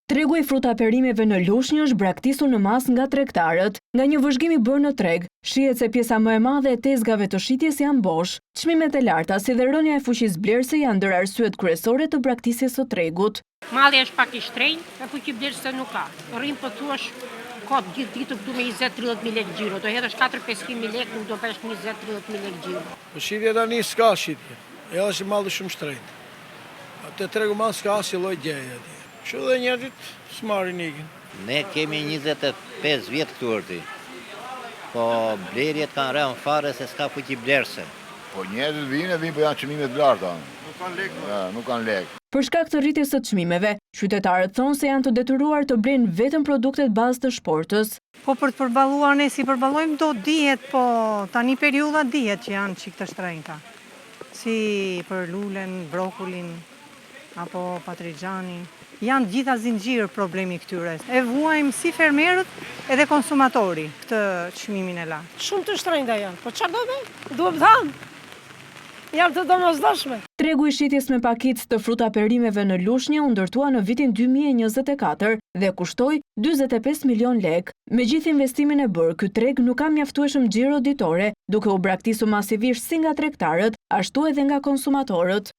Tregu i fruta perimeve në Lushnjë është braktisur në mas nga tregtarët. Nga një vëzhgim i bërë në treg, shihet se pjesa më e madhe e tezgave të shitjes janë bosh. Çmimet e larta si dhe rënja e fuqisë blerëse janë ndër arsyet kryesore të braktisjes së tregut. Malli është pak i shtrenjtë, e fuqi blerëse nuk ka. Rrim po thuash ka gjithë ditë këtu me 20-30 mijë lekë xhiro. Do hedhësh 4-500 mijë lekë, nuk do bësh 20-30 mijë lekë xhiro. Po shitja tani s'ka shitje. Ja është malli shumë shtrenjtë. Atë tregu mal s'ka asnjë lloj gjeje aty. Që dhe njerëzit s'marrin ikin. Ne kemi 25 vjetë këtu ërti, po blerjet kanë rënë fare se s'ka fuqi blerëse. Po njerëzit vinë po janë çmimet të larta. Nuk kanë lekë. Ja, nuk kanë lekë. Për shkak të rritjes së çmimeve, qytetarët thonë se janë të detyruar të blejnë vetëm produktet bazë të shportës. Po për të përballuar ne si përballojmë do dihet, po tani periudha dihet që janë çik të shtrenjta. Si për lulen, brokulin apo patrigjanin. Janë gjitha zinxhir problemi këtyre. E vuajmë si fermerët edhe konsumatori këtë çmimin e lartë. Shumë të shtrenjta janë, po çfarë do bëj? Duhet dhanë. Janë të domosdoshme. Tregu i shitjes me pakicë të fruta perimeve në Lushnjë u ndërtua në vitin 2024 dhe kushtoi 45 milion lekë. Me gjithë investimin e bërë, ky treg nuk ka mjaftueshëm xhiro ditore, duke u braktisur masivisht si nga tregtarët, ashtu edhe nga konsumatorët.